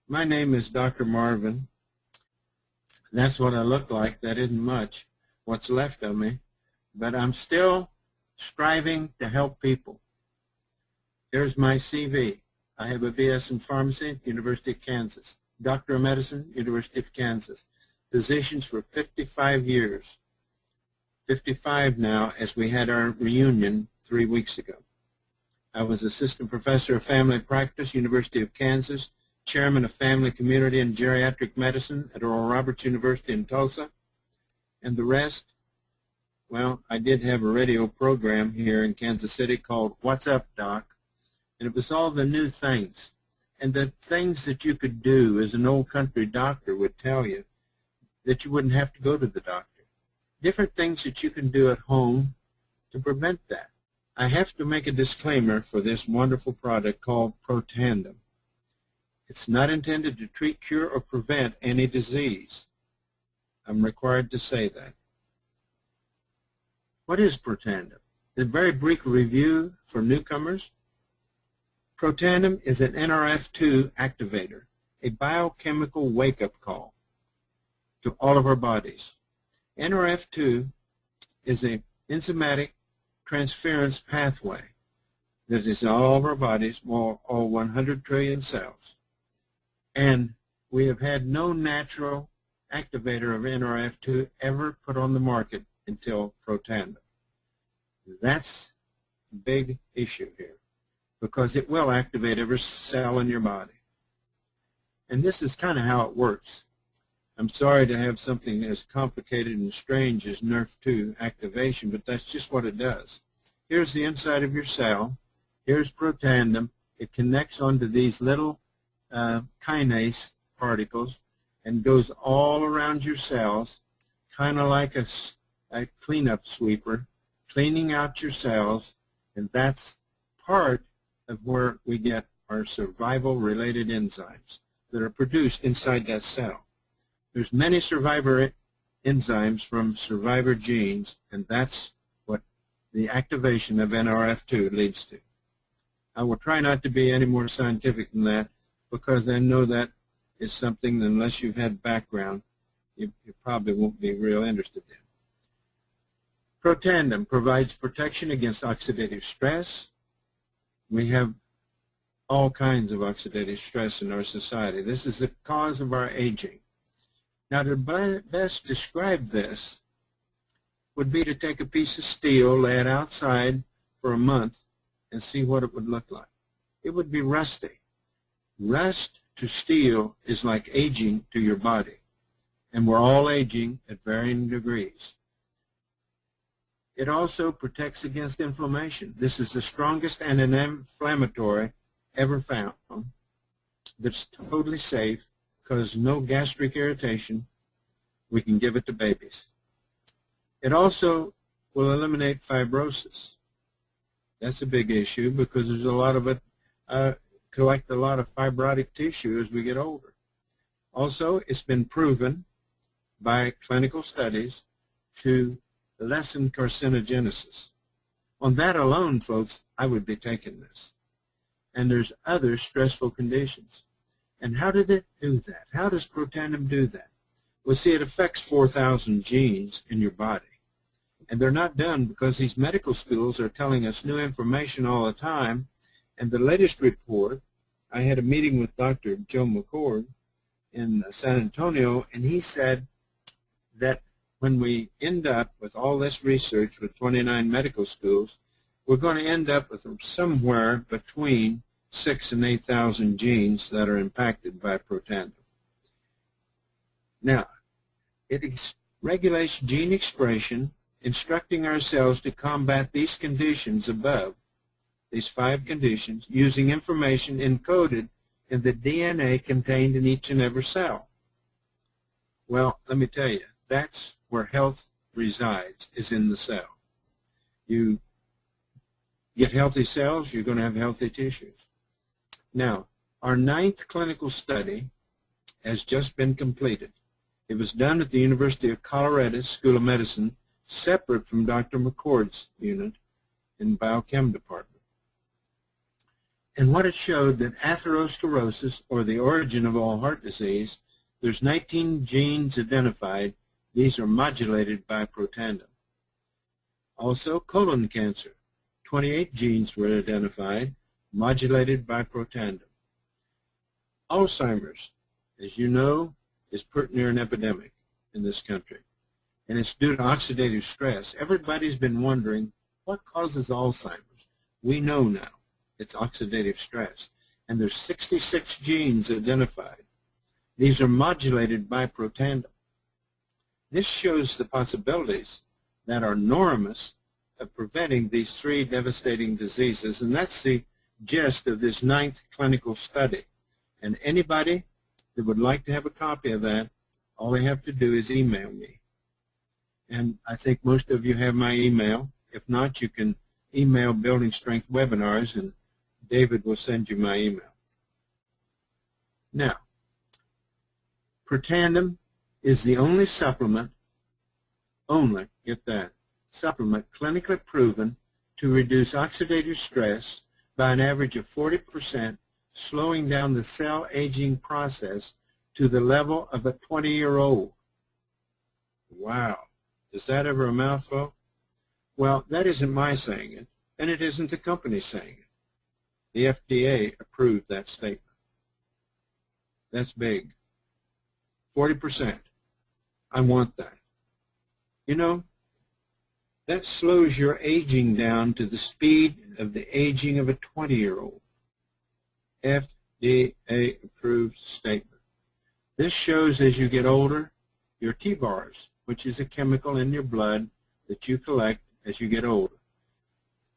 My name is Dr. Marvin. That's what I look like. That isn't much, what's left of me. But I'm still striving to help people. Here's my CV. I have a BS in Pharmacy, University of Kansas. Doctor of Medicine, University of Kansas. Physicians for 55 years. 55 now, as we had our reunion 3 weeks ago. I was Assistant Professor of Family Practice, University of Kansas, Chairman of Family, Community, and Geriatric Medicine at Oral Roberts University in Tulsa. And the rest, well, I did have a radio program here in Kansas City called What's Up, Doc? And it was all the new things. And the things that you could do as an old country doctor would tell you that you wouldn't have to go to the doctor. Different things that you can do at home to prevent that. I have to make a disclaimer for this wonderful product called Protandim. It's not intended to treat, cure, or prevent any disease. I'm required to say that. What is Protandim? A very brief review for newcomers. Protandim is an NRF2 activator, a biochemical wake-up call to all of our bodies. NRF2 is an enzymatic transference pathway that is in all of our bodies, all 100 trillion cells. And we have had no natural activator of NRF2 ever put on the market until Protandim. That's a big issue here, because it will activate every cell in your body. And this is kind of how it works. I'm sorry to have something as complicated and strange as NRF2 activation, but that's just what it does. Here's the inside of your cell. Here's Protandim. It connects onto these little kinase particles and goes all around your cells, kind of like a cleanup sweeper, cleaning out your cells, and that's part of where we get our survival-related enzymes that are produced inside that cell. There's many survivor enzymes from survivor genes, and that's what the activation of NRF2 leads to. I will try not to be any more scientific than that, because I know that is something that, unless you've had background, you probably won't be real interested in. Protandim provides protection against oxidative stress. We have all kinds of oxidative stress in our society. This is the cause of our aging. Now, to best describe this would be to take a piece of steel, lay it outside for a month, and see what it would look like. It would be rusty. Rust to steel is like aging to your body, and we're all aging at varying degrees. It also protects against inflammation. This is the strongest anti-inflammatory ever found that's totally safe, causes no gastric irritation. We can give it to babies. It also will eliminate fibrosis. That's a big issue, because there's a lot of it, collect a lot of fibrotic tissue as we get older. Also, it's been proven by clinical studies to lessen carcinogenesis. On that alone, folks, I would be taking this. And there's other stressful conditions. And how did it do that? How does Protandim do that? Well, see, it affects 4,000 genes in your body. And they're not done because these medical schools are telling us new information all the time. And the latest report, I had a meeting with Dr. Joe McCord in San Antonio, and he said that when we end up with all this research with 29 medical schools, we're going to end up with somewhere between 6,000 and 8,000 genes that are impacted by Protandim. Now, it regulates gene expression, instructing our cells to combat these conditions above, these 5 conditions, using information encoded in the DNA contained in each and every cell. Well, let me tell you, that's where health resides, is in the cell. You get healthy cells, you're going to have healthy tissues. Now, our 9th clinical study has just been completed. It was done at the University of Colorado School of Medicine, separate from Dr. McCord's unit in the biochem department. And what it showed that atherosclerosis, or the origin of all heart disease, there's 19 genes identified. These are modulated by Protandim. Also, colon cancer, 28 genes were identified, modulated by Protandim. Alzheimer's, as you know, is pretty near an epidemic in this country, and it's due to oxidative stress. Everybody's been wondering what causes Alzheimer's. We know now it's oxidative stress, and there's 66 genes identified. These are modulated by Protandim. This shows the possibilities that are enormous of preventing these three devastating diseases, and that's the gist of this 9th clinical study. And anybody that would like to have a copy of that, all they have to do is email me. And I think most of you have my email. If not, you can email Building Strength Webinars, and David will send you my email. Now, Protandim is the only supplement, get that, supplement clinically proven to reduce oxidative stress by an average of 40%, slowing down the cell aging process to the level of a 20-year-old. Wow. Is that ever a mouthful? Well, that isn't my saying it, and it isn't the company saying it. The FDA approved that statement. That's big. 40%. I want that. You know, that slows your aging down to the speed of the aging of a 20-year-old. FDA-approved statement. This shows as you get older, your T-bars, which is a chemical in your blood that you collect as you get older.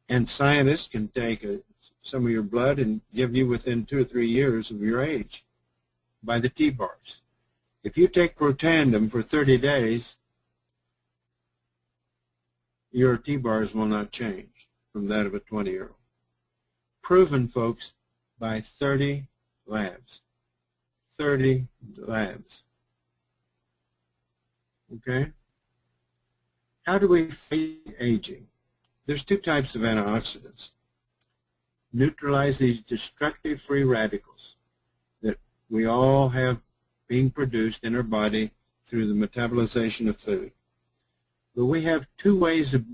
And scientists can take some of your blood and give you within 2 or 3 years of your age by the T-bars. If you take Protandim for 30 days, your T-bars will not change from that of a 20-year-old. Proven, folks, by 30 labs. 30 labs. Okay? How do we fight aging? There's 2 types of antioxidants. Neutralize these destructive free radicals that we all have being produced in our body through the metabolization of food. But we have 2 ways of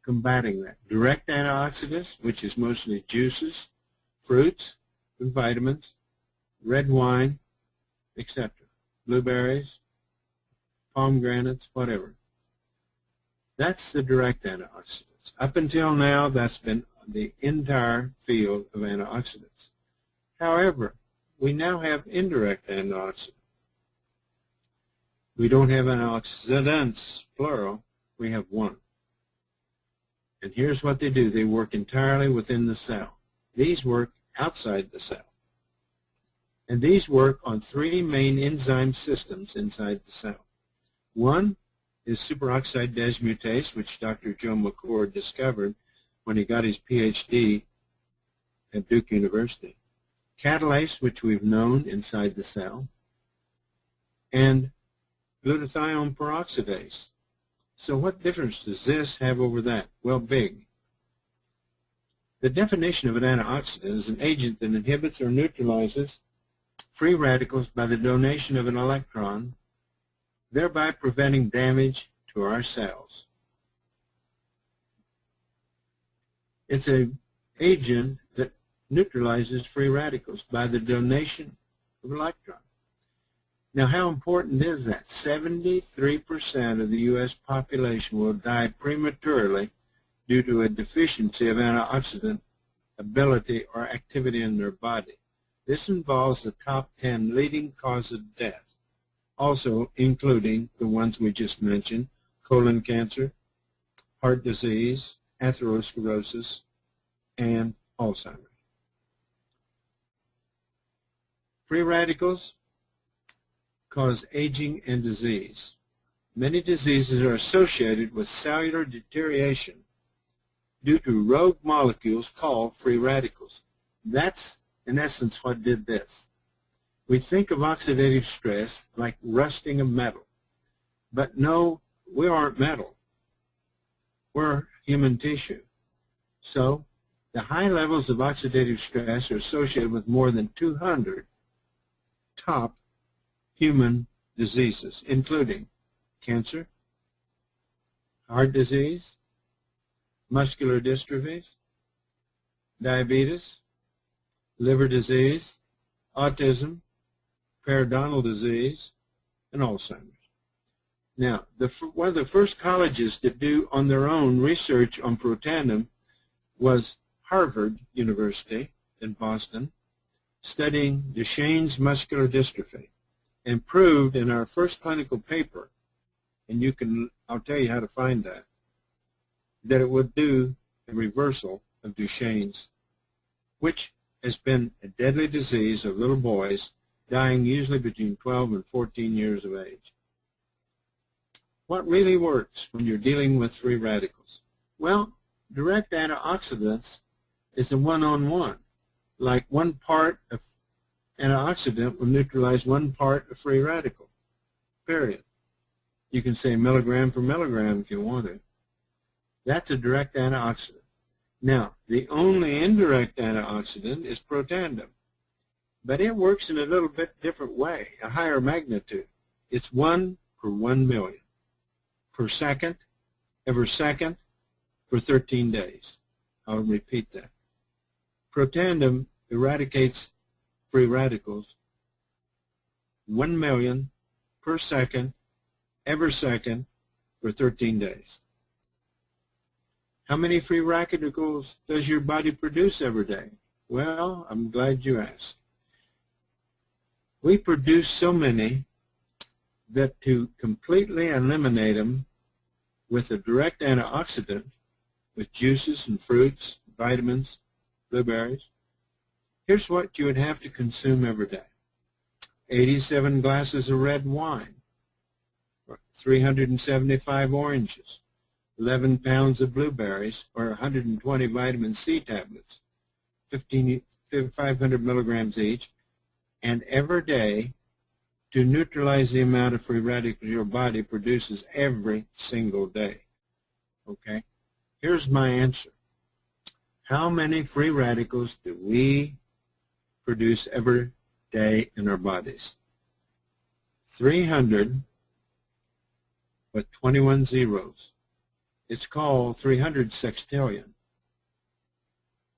combating that. Direct antioxidants, which is mostly juices, fruits, and vitamins, red wine, etc. Blueberries, pomegranates, whatever. That's the direct antioxidants. Up until now, that's been the entire field of antioxidants. However, we now have indirect antioxidants. We don't have antioxidants, plural. We have one. And here's what they do. They work entirely within the cell. These work outside the cell. And these work on 3 main enzyme systems inside the cell. One is superoxide dismutase, which Dr. Joe McCord discovered when he got his PhD at Duke University. Catalase, which we've known inside the cell. And glutathione peroxidase. So what difference does this have over that? Well, big. The definition of an antioxidant is an agent that inhibits or neutralizes free radicals by the donation of an electron, thereby preventing damage to our cells. It's an agent that neutralizes free radicals by the donation of an electron. Now, how important is that? 73% of the U.S. population will die prematurely due to a deficiency of antioxidant ability or activity in their body. This involves the top 10 leading causes of death, also including the ones we just mentioned: colon cancer, heart disease, atherosclerosis, and Alzheimer's. Free radicals cause aging and disease. Many diseases are associated with cellular deterioration due to rogue molecules called free radicals. That's, in essence, what did this. We think of oxidative stress like rusting of metal. But no, we aren't metal. We're human tissue. So The high levels of oxidative stress are associated with more than 200 top human diseases, including cancer, heart disease, muscular dystrophies, diabetes, liver disease, autism, periodontal disease, and Alzheimer's. Now, one of the first colleges to do on their own research on Protandim was Harvard University in Boston, studying Duchenne's muscular dystrophy, and proved in our first clinical paper, and I'll tell you how to find that it would do a reversal of Duchenne's, which has been a deadly disease of little boys dying usually between 12 and 14 years of age. What really works when you're dealing with free radicals? Well, direct antioxidants is a one-on-one. Like one part of antioxidant will neutralize one part of free radical, period. You can say milligram for milligram if you want to. That's a direct antioxidant. Now, the only indirect antioxidant is Protandim, but it works in a little bit different way, a higher magnitude. It's 1 per 1 million, per second, every second, for 13 days. I'll repeat that. Protandim eradicates free radicals 1 million per second, every second, for 13 days. How many free radicals does your body produce every day? Well, I'm glad you asked. We produce so many that to completely eliminate them with a direct antioxidant, with juices and fruits, vitamins, blueberries, here's what you would have to consume every day. 87 glasses of red wine, 375 oranges, 11 pounds of blueberries, or 120 vitamin C tablets, 500 milligrams each, and every day to neutralize the amount of free radicals your body produces every single day. Okay? Here's my answer. How many free radicals do we produce every day in our bodies? 300 with 21 zeros. It's called 300 sextillion.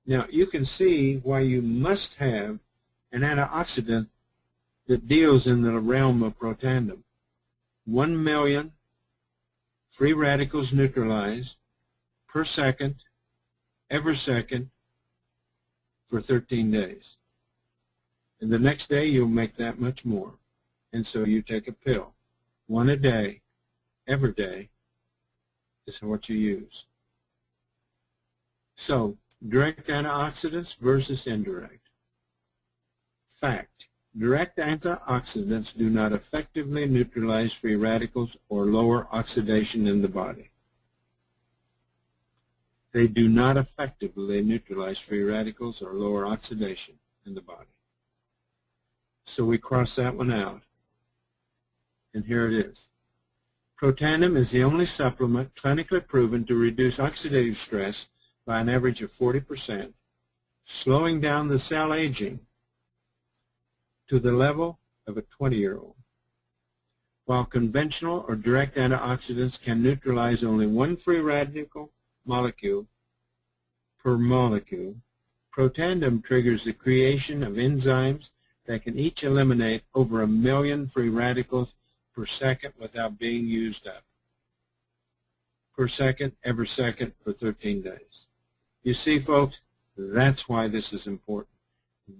Now, you can see why you must have an antioxidant that deals in the realm of Protandim. 1 million free radicals neutralized per second, every second, for 13 days. And the next day, you'll make that much more. And so you take a pill, 1 a day, every day, is what you use. So, direct antioxidants versus indirect. Fact: direct antioxidants do not effectively neutralize free radicals or lower oxidation in the body. They do not effectively neutralize free radicals or lower oxidation in the body. So we cross that one out. And here it is. Protandim is the only supplement clinically proven to reduce oxidative stress by an average of 40%, slowing down the cell aging to the level of a 20-year-old. While conventional or direct antioxidants can neutralize only one free radical molecule per molecule, Protandim triggers the creation of enzymes that can each eliminate over 1 million free radicals per second without being used up. Per second, every second, for 13 days. You see, folks, that's why this is important.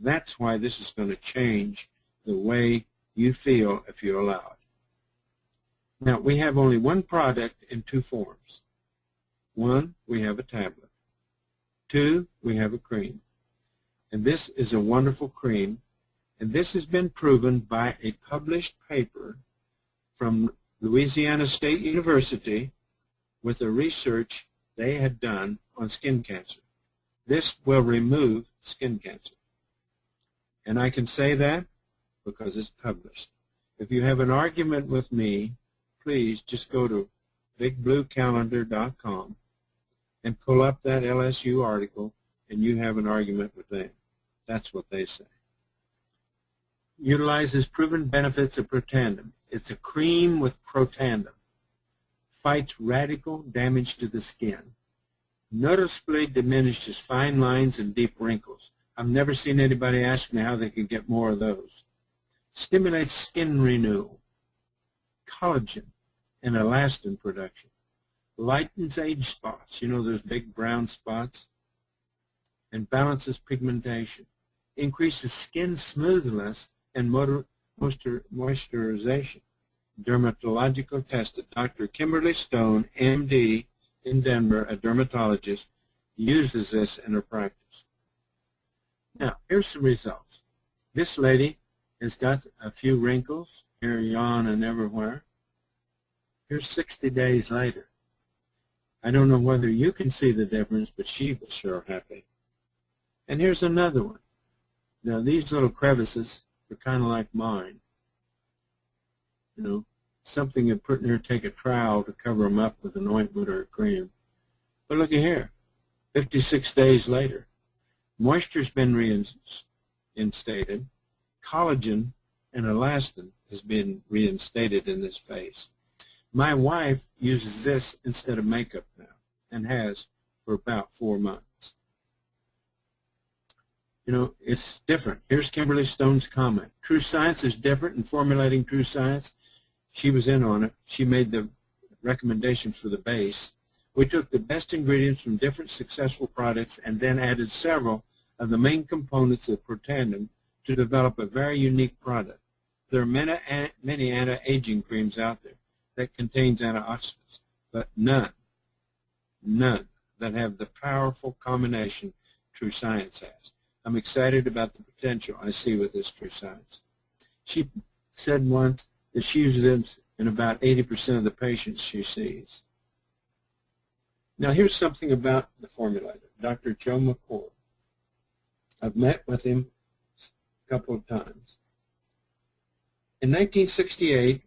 That's why this is going to change the way you feel if you allow it. Now, we have only one product in 2 forms. 1, we have a tablet. 2, we have a cream. And this is a wonderful cream, and this has been proven by a published paper from Louisiana State University with the research they had done on skin cancer. This will remove skin cancer. And I can say that because it's published. If you have an argument with me, please just go to bigbluecalendar.com and pull up that LSU article and you have an argument with them. That's what they say. Utilizes proven benefits of Protandim. It's a cream with Protandim. Fights radical damage to the skin. Noticeably diminishes fine lines and deep wrinkles. I've never seen anybody ask me how they could get more of those. Stimulates skin renewal, collagen, and elastin production. Lightens age spots, you know those big brown spots, and balances pigmentation. Increases skin smoothness and moisturization. Dermatological tested. Dr. Kimberly Stone, MD, in Denver, a dermatologist, uses this in her practice. Now, here's some results. This lady has got a few wrinkles here, yon, and everywhere. Here's 60 days later. I don't know whether you can see the difference, but she was sure happy. And here's another one. Now, these little crevices are kind of like mine. You know, something you'd put in there, take a trowel to cover them up with an ointment or a cream. But look at here, 56 days later. Moisture's been reinstated. Collagen and elastin has been reinstated in this face. My wife uses this instead of makeup now and has for about 4 months. You know, it's different. Here's Kimberly Stone's comment. True Science is different in formulating True Science. She was in on it. She made the recommendation for the base. We took the best ingredients from different successful products and then added several of the main components of Protandim to develop a very unique product. There are many anti-aging creams out there that contains antioxidants, but none that have the powerful combination True Science has. I'm excited about the potential I see with this True Science. She said once that she uses it in about 80% of the patients she sees. Now here's something about the formulator, Dr. Joe McCord. I've met with him a couple of times. In 1968,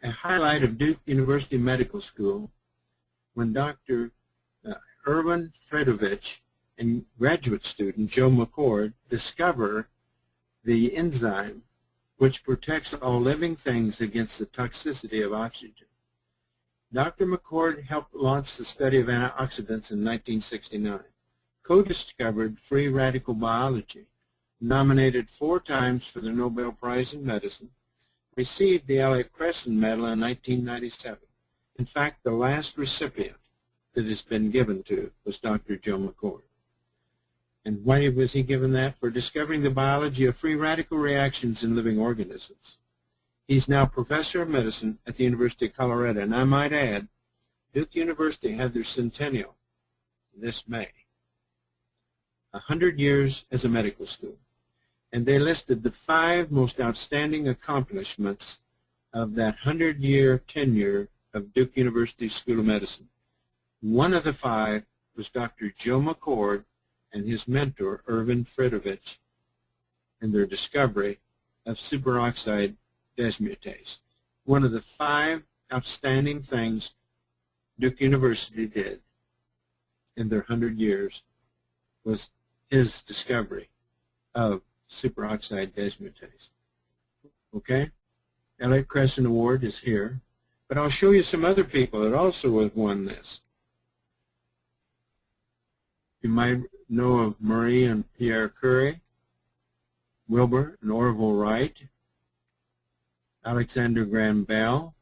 a highlight of Duke University Medical School, when Dr. Erwin Fredovich and graduate student Joe McCord discover the enzyme which protects all living things against the toxicity of oxygen. Dr. McCord helped launch the study of antioxidants in 1969, co-discovered free radical biology, nominated 4 times for the Nobel Prize in Medicine, received the Elliott Crescent Medal in 1997. In fact, the last recipient that has been given to was Dr. Joe McCord. And why was he given that? For discovering the biology of free radical reactions in living organisms. He's now professor of medicine at the University of Colorado. And I might add, Duke University had their centennial this May. 100 years as a medical school. And they listed the 5 most outstanding accomplishments of that 100-year tenure of Duke University School of Medicine. One of the 5 was Dr. Joe McCord and his mentor, Erwin Fredovich, and their discovery of superoxide dismutase. One of the 5 outstanding things Duke University did in their 100 years was his discovery of superoxide dismutase. Okay? Elliott Crescent Award is here, but I'll show you some other people that also have won this. You might know of Marie and Pierre Curie, Wilbur and Orville Wright, Alexander Graham Bell,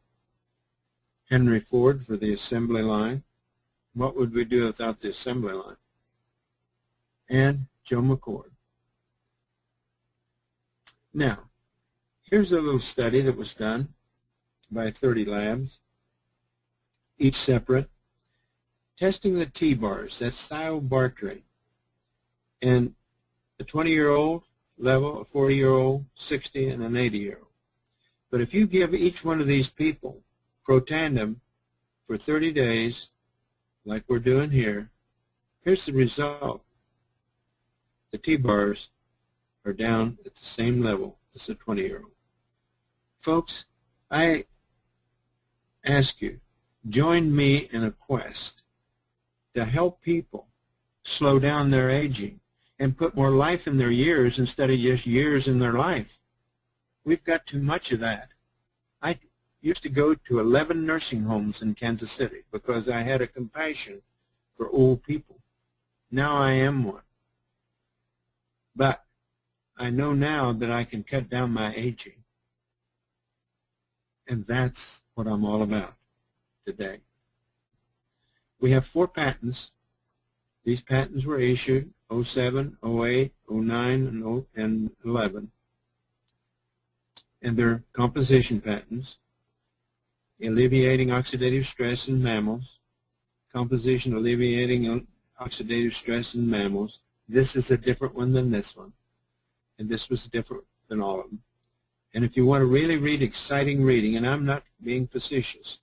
Henry Ford for the assembly line. What would we do without the assembly line? And Joe McCord. Now, here's a little study that was done by 30 labs, each separate, testing the T-bars, that's thiobarbiturate, and a 20-year-old level, a 40-year-old, 60, and an 80-year-old. But if you give each one of these people Protandim for 30 days, like we're doing here, here's the result. The T-bars are down at the same level as a 20-year-old. Folks, I ask you, join me in a quest to help people slow down their aging and put more life in their years instead of just years in their life. We've got too much of that. I used to go to 11 nursing homes in Kansas City because I had a compassion for old people. Now I am one. But I know now that I can cut down my aging. And that's what I'm all about today. We have 4 patents. These patents were issued 07, 08, 09, and 11. And they're composition patents, alleviating oxidative stress in mammals, composition alleviating oxidative stress in mammals. This is a different one than this one, and this was different than all of them. And if you want to really read exciting reading, and I'm not being facetious,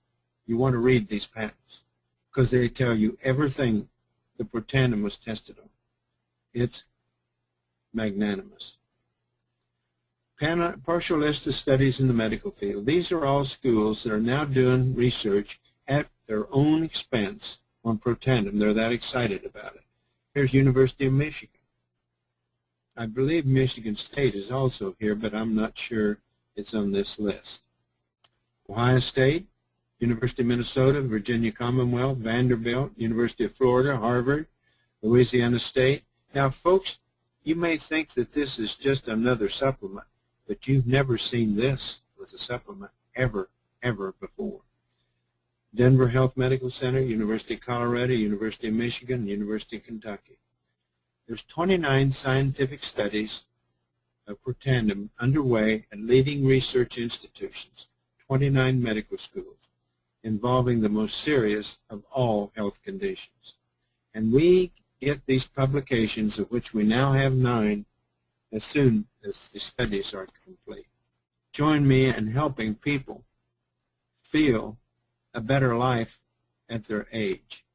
you want to read these patents because they tell you everything the Protandim was tested on. It's magnanimous. Partial list of studies in the medical field. These are all schools that are now doing research at their own expense on Protandim. They're that excited about it. Here's University of Michigan. I believe Michigan State is also here, but I'm not sure it's on this list. Ohio State, University of Minnesota, Virginia Commonwealth, Vanderbilt, University of Florida, Harvard, Louisiana State. Now, folks, you may think that this is just another supplement, but you've never seen this with a supplement ever before. Denver Health Medical Center, University of Colorado, University of Michigan, University of Kentucky. There's 29 scientific studies of Protandim underway at leading research institutions, 29 medical schools, involving the most serious of all health conditions. And we get these publications, of which we now have 9, as soon as the studies are complete. Join me in helping people feel a better life at their age.